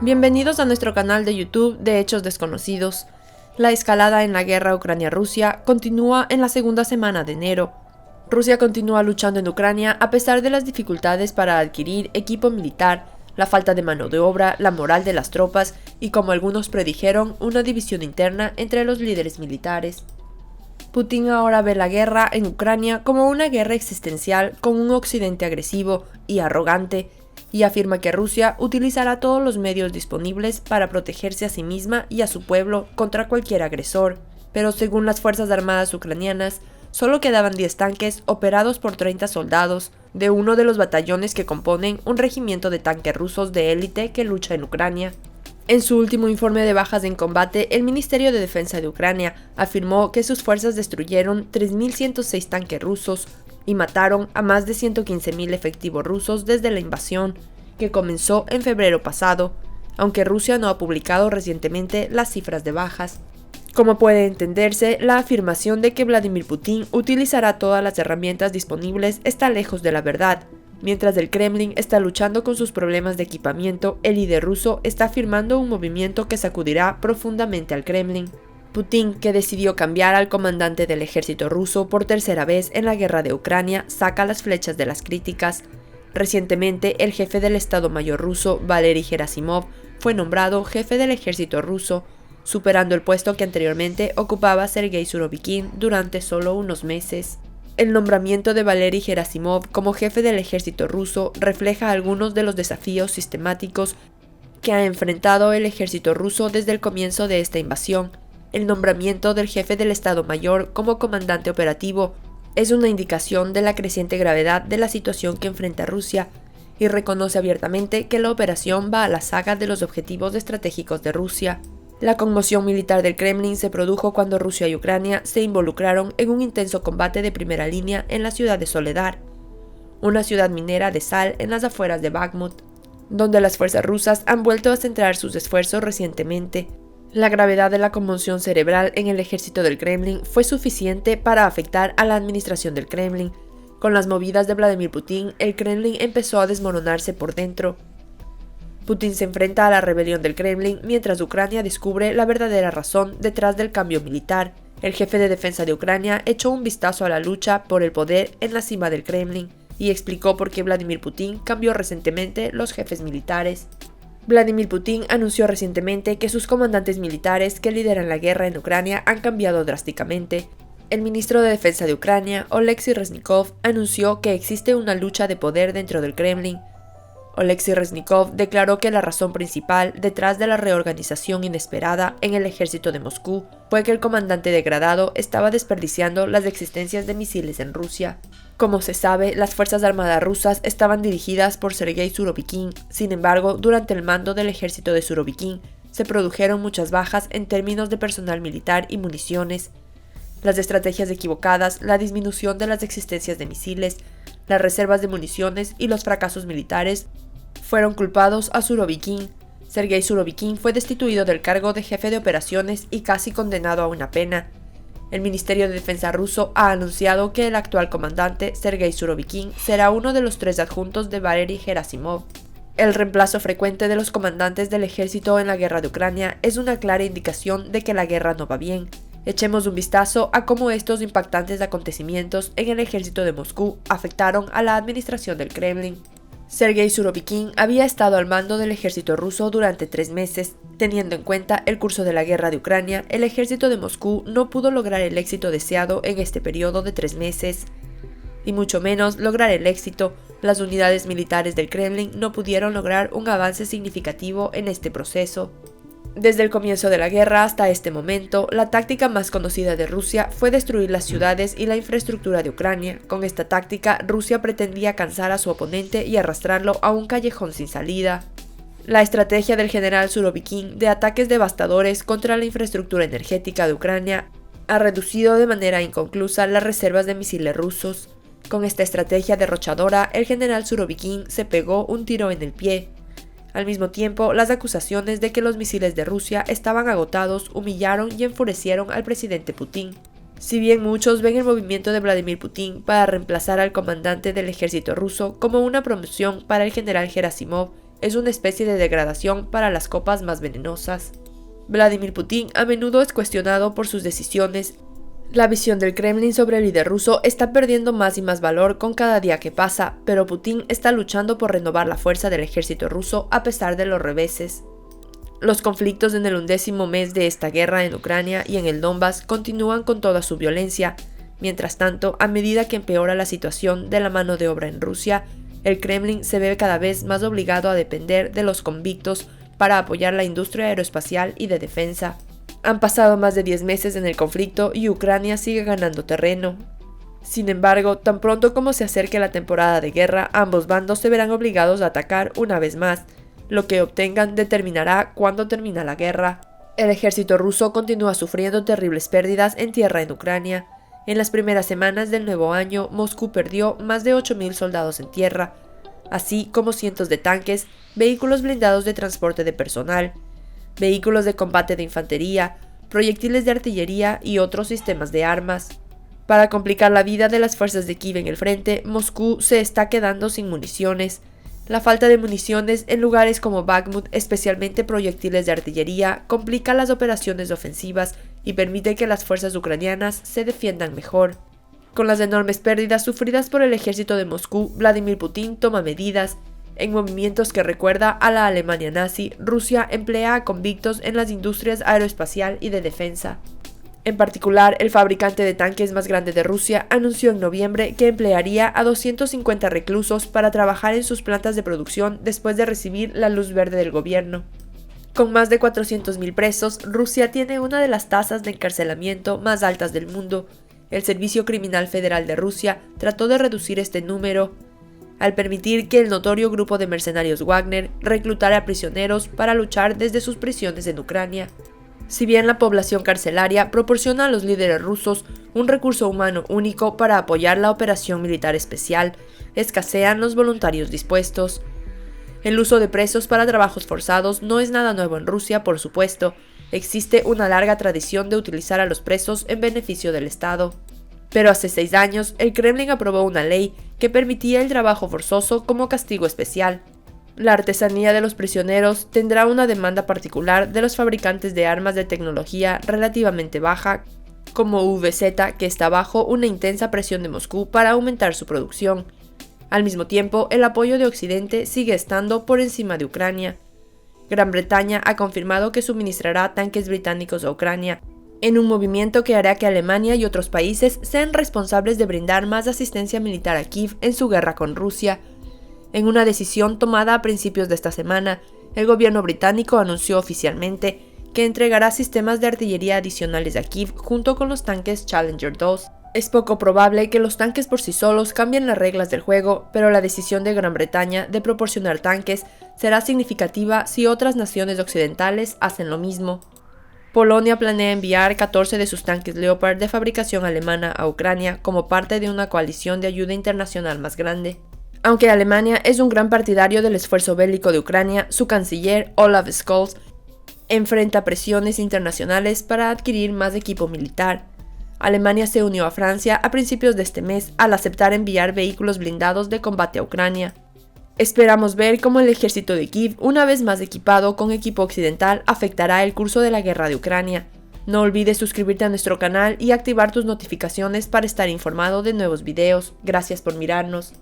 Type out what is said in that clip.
Bienvenidos a nuestro canal de YouTube de Hechos Desconocidos. La escalada en la guerra Ucrania-Rusia continúa en la segunda semana de enero. Rusia continúa luchando en Ucrania a pesar de las dificultades para adquirir equipo militar, la falta de mano de obra, la moral de las tropas y, como algunos predijeron, una división interna entre los líderes militares. Putin ahora ve la guerra en Ucrania como una guerra existencial con un occidente agresivo y arrogante, y afirma que Rusia utilizará todos los medios disponibles para protegerse a sí misma y a su pueblo contra cualquier agresor. Pero según las Fuerzas Armadas ucranianas, solo quedaban 10 tanques operados por 30 soldados de uno de los batallones que componen un regimiento de tanques rusos de élite que lucha en Ucrania. En su último informe de bajas en combate, el Ministerio de Defensa de Ucrania afirmó que sus fuerzas destruyeron 3.106 tanques rusos y mataron a más de 115.000 efectivos rusos desde la invasión, que comenzó en febrero pasado, aunque Rusia no ha publicado recientemente las cifras de bajas. Como puede entenderse, la afirmación de que Vladimir Putin utilizará todas las herramientas disponibles está lejos de la verdad. Mientras el Kremlin está luchando con sus problemas de equipamiento, el líder ruso está firmando un movimiento que sacudirá profundamente al Kremlin. Putin, que decidió cambiar al comandante del ejército ruso por tercera vez en la guerra de Ucrania, saca las flechas de las críticas. Recientemente, el jefe del Estado Mayor ruso, Valery Gerasimov, fue nombrado jefe del ejército ruso, superando el puesto que anteriormente ocupaba Sergei Surovikin durante solo unos meses. El nombramiento de Valery Gerasimov como jefe del ejército ruso refleja algunos de los desafíos sistemáticos que ha enfrentado el ejército ruso desde el comienzo de esta invasión. El nombramiento del jefe del Estado Mayor como comandante operativo es una indicación de la creciente gravedad de la situación que enfrenta Rusia y reconoce abiertamente que la operación va a la saga de los objetivos estratégicos de Rusia. La conmoción militar del Kremlin se produjo cuando Rusia y Ucrania se involucraron en un intenso combate de primera línea en la ciudad de Soledar, una ciudad minera de sal en las afueras de Bakhmut, donde las fuerzas rusas han vuelto a centrar sus esfuerzos recientemente. La gravedad de la conmoción cerebral en el ejército del Kremlin fue suficiente para afectar a la administración del Kremlin. Con las movidas de Vladimir Putin, el Kremlin empezó a desmoronarse por dentro. Putin se enfrenta a la rebelión del Kremlin mientras Ucrania descubre la verdadera razón detrás del cambio militar. El jefe de defensa de Ucrania echó un vistazo a la lucha por el poder en la cima del Kremlin y explicó por qué Vladimir Putin cambió recientemente los jefes militares. Vladimir Putin anunció recientemente que sus comandantes militares que lideran la guerra en Ucrania han cambiado drásticamente. El ministro de Defensa de Ucrania, Oleksiy Reznikov, anunció que existe una lucha de poder dentro del Kremlin. Oleksiy Reznikov declaró que la razón principal detrás de la reorganización inesperada en el ejército de Moscú fue que el comandante degradado estaba desperdiciando las existencias de misiles en Rusia. Como se sabe, las Fuerzas Armadas rusas estaban dirigidas por Sergei Surovikin. Sin embargo, durante el mando del ejército de Surovikin, se produjeron muchas bajas en términos de personal militar y municiones. Las estrategias equivocadas, la disminución de las existencias de misiles, las reservas de municiones y los fracasos militares fueron culpados a Surovikin. Sergei Surovikin fue destituido del cargo de jefe de operaciones y casi condenado a una pena. El Ministerio de Defensa ruso ha anunciado que el actual comandante, Sergei Surovikin, será uno de los 3 adjuntos de Valery Gerasimov. El reemplazo frecuente de los comandantes del ejército en la guerra de Ucrania es una clara indicación de que la guerra no va bien. Echemos un vistazo a cómo estos impactantes acontecimientos en el ejército de Moscú afectaron a la administración del Kremlin. Sergei Surovikin había estado al mando del ejército ruso durante 3 meses. Teniendo en cuenta el curso de la guerra de Ucrania, el ejército de Moscú no pudo lograr el éxito deseado en este periodo de 3 meses. Y mucho menos lograr el éxito, las unidades militares del Kremlin no pudieron lograr un avance significativo en este proceso. Desde el comienzo de la guerra hasta este momento, la táctica más conocida de Rusia fue destruir las ciudades y la infraestructura de Ucrania. Con esta táctica, Rusia pretendía cansar a su oponente y arrastrarlo a un callejón sin salida. La estrategia del general Surovikin de ataques devastadores contra la infraestructura energética de Ucrania ha reducido de manera inconclusa las reservas de misiles rusos. Con esta estrategia derrochadora, el general Surovikin se pegó un tiro en el pie. Al mismo tiempo, las acusaciones de que los misiles de Rusia estaban agotados humillaron y enfurecieron al presidente Putin. Si bien muchos ven el movimiento de Vladimir Putin para reemplazar al comandante del ejército ruso como una promoción para el general Gerasimov es una especie de degradación para las copas más venenosas. Vladimir Putin a menudo es cuestionado por sus decisiones. La visión del Kremlin sobre el líder ruso está perdiendo más y más valor con cada día que pasa, pero Putin está luchando por renovar la fuerza del ejército ruso a pesar de los reveses. Los conflictos en el 11º mes de esta guerra en Ucrania y en el Donbass continúan con toda su violencia. Mientras tanto, a medida que empeora la situación de la mano de obra en Rusia, el Kremlin se ve cada vez más obligado a depender de los convictos para apoyar la industria aeroespacial y de defensa. Han pasado más de 10 meses en el conflicto y Ucrania sigue ganando terreno. Sin embargo, tan pronto como se acerque la temporada de guerra, ambos bandos se verán obligados a atacar una vez más. Lo que obtengan determinará cuándo termina la guerra. El ejército ruso continúa sufriendo terribles pérdidas en tierra en Ucrania. En las primeras semanas del nuevo año, Moscú perdió más de 8.000 soldados en tierra, así como cientos de tanques, vehículos blindados de transporte de personal, vehículos de combate de infantería, proyectiles de artillería y otros sistemas de armas. Para complicar la vida de las fuerzas de Kiev en el frente, Moscú se está quedando sin municiones. La falta de municiones en lugares como Bakhmut, especialmente proyectiles de artillería, complica las operaciones ofensivas y permite que las fuerzas ucranianas se defiendan mejor. Con las enormes pérdidas sufridas por el ejército de Moscú, Vladimir Putin toma medidas. En movimientos que recuerda a la Alemania nazi, Rusia emplea a convictos en las industrias aeroespacial y de defensa. En particular, el fabricante de tanques más grande de Rusia anunció en noviembre que emplearía a 250 reclusos para trabajar en sus plantas de producción después de recibir la luz verde del gobierno. Con más de 400.000 presos, Rusia tiene una de las tasas de encarcelamiento más altas del mundo. El Servicio Criminal Federal de Rusia trató de reducir este número al permitir que el notorio grupo de mercenarios Wagner reclutara a prisioneros para luchar desde sus prisiones en Ucrania. Si bien la población carcelaria proporciona a los líderes rusos un recurso humano único para apoyar la operación militar especial, escasean los voluntarios dispuestos. El uso de presos para trabajos forzados no es nada nuevo en Rusia, por supuesto. Existe una larga tradición de utilizar a los presos en beneficio del Estado. Pero hace 6 años, el Kremlin aprobó una ley que permitía el trabajo forzoso como castigo especial. La artesanía de los prisioneros tendrá una demanda particular de los fabricantes de armas de tecnología relativamente baja, como VZ, que está bajo una intensa presión de Moscú para aumentar su producción. Al mismo tiempo, el apoyo de Occidente sigue estando por encima de Ucrania. Gran Bretaña ha confirmado que suministrará tanques británicos a Ucrania, en un movimiento que hará que Alemania y otros países sean responsables de brindar más asistencia militar a Kiev en su guerra con Rusia. En una decisión tomada a principios de esta semana, el gobierno británico anunció oficialmente que entregará sistemas de artillería adicionales a Kiev junto con los tanques Challenger 2. Es poco probable que los tanques por sí solos cambien las reglas del juego, pero la decisión de Gran Bretaña de proporcionar tanques será significativa si otras naciones occidentales hacen lo mismo. Polonia planea enviar 14 de sus tanques Leopard de fabricación alemana a Ucrania como parte de una coalición de ayuda internacional más grande. Aunque Alemania es un gran partidario del esfuerzo bélico de Ucrania, su canciller Olaf Scholz enfrenta presiones internacionales para adquirir más equipo militar. Alemania se unió a Francia a principios de este mes al aceptar enviar vehículos blindados de combate a Ucrania. Esperamos ver cómo el ejército de Kiev, una vez más equipado con equipo occidental, afectará el curso de la guerra de Ucrania. No olvides suscribirte a nuestro canal y activar tus notificaciones para estar informado de nuevos videos. Gracias por mirarnos.